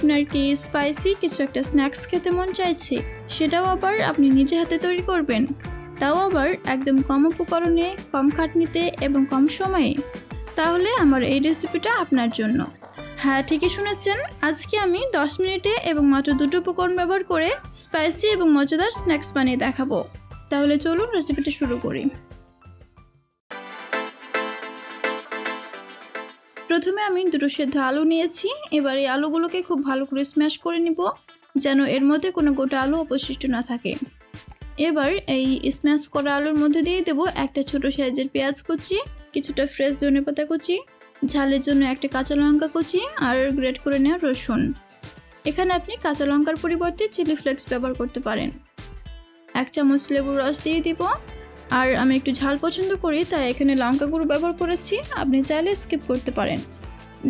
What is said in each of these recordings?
আপনার কি স্পাইসি কিছু একটা স্ন্যাক্স খেতে মন চাইছে, সেটাও আবার আপনি নিজে হাতে তৈরি করবেন, তাও আবার একদম কম উপকরণে, কম খাটনিতে এবং কম সময়ে, তাহলে আমার এই রেসিপিটা আপনার জন্য। হ্যাঁ, ঠিকই শুনেছেন, আজকে আমি 10 মিনিটে এবং মাত্র 2টো উপকরণ ব্যবহার করে স্পাইসি এবং মজাদার স্ন্যাক্স বানিয়ে দেখাবো। তাহলে চলুন রেসিপিটা শুরু করি। প্রথমে আমি 2টো সেদ্ধ আলু নিয়েছি। এবার এই আলুগুলোকে খুব ভালো করে স্ম্যাশ করে নিব, যেন এর মধ্যে কোনো গোটা আলু অবশিষ্ট না থাকে। এবার এই স্ম্যাশ করা আলুর মধ্যে দিয়ে দেবো একটা ছোট সাইজের পেঁয়াজ কুচি, কিছুটা ফ্রেশ ধনেপাতা কুচি, ঝালের জন্য একটা কাঁচা লঙ্কা কুচি আর গ্রেট করে নেওয়া রসুন। এখানে আপনি কাঁচা লঙ্কার পরিবর্তে চিলি ফ্লেক্স ব্যবহার করতে পারেন। 1 চামচ লেবুর রস দিয়ে দিব। আর আমি একটু ঝাল পছন্দ করি, তাই এখানে লঙ্কা গুঁড়ো ব্যবহার করেছি, আপনি চাইলে স্কিপ করতে পারেন।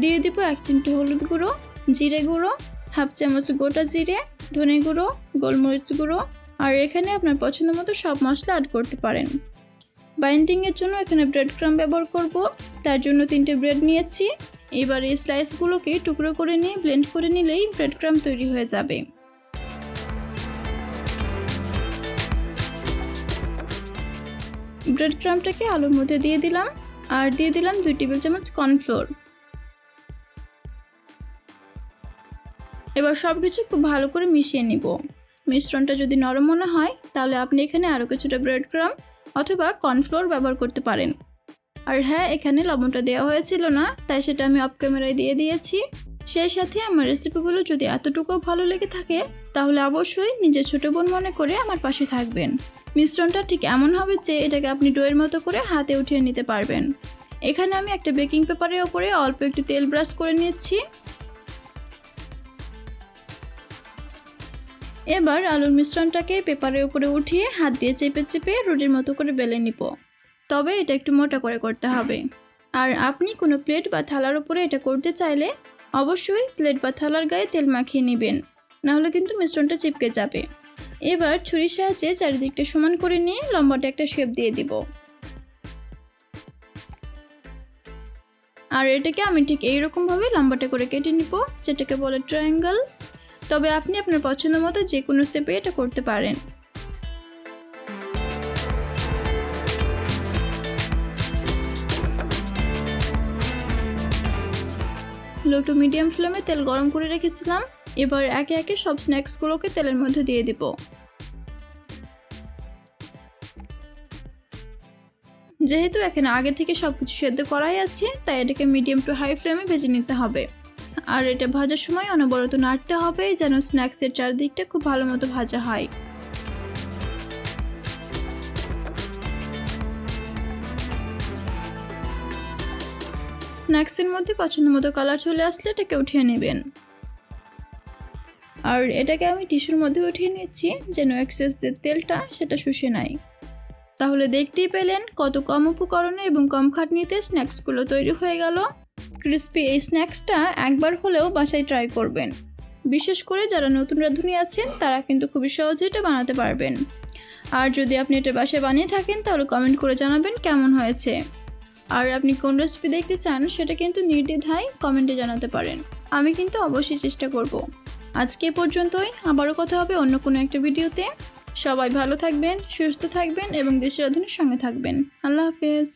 দিয়ে দিব 1 চিমটি হলুদ গুঁড়ো, জিরে গুঁড়ো, 1/2 চামচ গোটা জিরে, ধনে গুঁড়ো, গোলমরিচ গুঁড়ো, আর এখানে আপনার পছন্দ মতো সব মশলা অ্যাড করতে পারেন। বাইন্ডিংয়ের জন্য এখানে ব্রেড ক্রাম্ব ব্যবহার করব, তার জন্য 3টে ব্রেড নিয়েছি। এবার এই স্লাইসগুলোকে টুকরো করে নিয়ে ব্লেন্ড করে নিলেই ব্রেড ক্রাম্ব তৈরি হয়ে যাবে। ব্রেড ক্রাম্বটাকে আলুর মধ্যে দিয়ে দিলাম, আর দিয়ে দিলাম 2 টেবিল চামচ কর্নফ্লোর। এবার সব কিছু খুব ভালো করে মিশিয়ে নিব। মিশ্রণটা যদি নরম মনে হয় তাহলে আপনি এখানে আরও কিছুটা ব্রেড ক্রাম্ব অথবা কর্নফ্লোর ব্যবহার করতে পারেন। আর হ্যাঁ, এখানে লবণটা দেওয়া হয়েছিল না, তাই সেটা আমি অফ ক্যামেরায় দিয়ে দিয়েছি। সেই সাথে আমার রেসিপিগুলো যদি এতটুকু ভালো লেগে থাকে তাহলে অবশ্যই নিজের ছোট বোন মনে করে আমার পাশে থাকবেন। মিশ্রণটা ঠিক এমন হবে যে এটাকে আপনি ডোয়ের মতো করে হাতে উঠিয়ে নিতে পারবেন। এখানে আমি একটা বেকিং পেপারের ওপরে অল্প একটু তেল ব্রাশ করে নিচ্ছি। এবার আলুর মিশ্রণটাকে পেপারের উপরে উঠিয়ে হাত দিয়ে চেপে চেপে রুটির মতো করে বেলে নিব, তবে এটা একটু মোটা করে করতে হবে। আর আপনি কোনো প্লেট বা থালার উপরে এটা করতে চাইলে অবশ্যই প্লেট বা থালার গায়ে তেল মাখিয়ে নেবেন, নাহলে কিন্তু মিশ্রণটা চিপকে যাবে। এবার ছুরির সাহায্যে চারিদিকটা সমান করে নিয়ে লম্বাটে একটা শেপ দিয়ে দিব। আর এটাকে আমি ঠিক এইরকমভাবে লম্বাটে করে কেটে নিব, যেটাকে বলে ট্রায়াঙ্গেল। তবে আপনি আপনার পছন্দ মতো যে কোনো শেপে এটা করতে পারেন। লো টু মিডিয়াম ফ্লেমে তেল গরম করে রেখেছিলাম। এবার একে একে সব স্ন্যাক্সগুলোকে তেলের মধ্যে দিয়ে দিব। যেহেতু এখানে আগে থেকে সব কিছু সেদ্ধ করাই আছে, তাই এটাকে মিডিয়াম টু হাই ফ্লেমে ভেজে নিতে হবে। আর এটা ভাজার সময় অনবরত নাড়তে হবে, যেন স্ন্যাক্সের চারদিকটা খুব ভালো মতো ভাজা হয়। স্ন্যাক্সের মধ্যে পছন্দ মতো কালার চলে আসলে এটাকে উঠিয়ে নেবেন। আর এটাকে আমি টিস্যুর মধ্যে উঠিয়ে নিচ্ছি, যেন এক্সেস যে তেলটা সেটা শুষে নেয়। তাহলে দেখতেই পেলেন কত কম উপকরণে এবং কম খাটনিতে স্ন্যাক্সগুলো তৈরি হয়ে গেল। ক্রিস্পি এই স্ন্যাক্সটা একবার হলেও বাসায় ট্রাই করবেন। বিশেষ করে যারা নতুন রাঁধুনি আছেন তারা কিন্তু খুবই সহজে এটা বানাতে পারবেন। আর যদি আপনি এটা বাসায় বানিয়ে থাকেন তাহলে কমেন্ট করে জানাবেন কেমন হয়েছে। আর আপনি কোন রেসিপি দেখতে চান সেটা কিন্তু নির্দ্বিধায় কমেন্টে জানাতে পারেন, আমি কিন্তু অবশ্যই চেষ্টা করব। আজকে পর্যন্তই, আবারও কথা হবে অন্য কোনো একটা ভিডিওতে। সবাই ভালো থাকবেন, সুস্থ থাকবেন এবং দেশি রাঁধুনির সঙ্গে থাকবেন। আল্লাহ হাফেজ।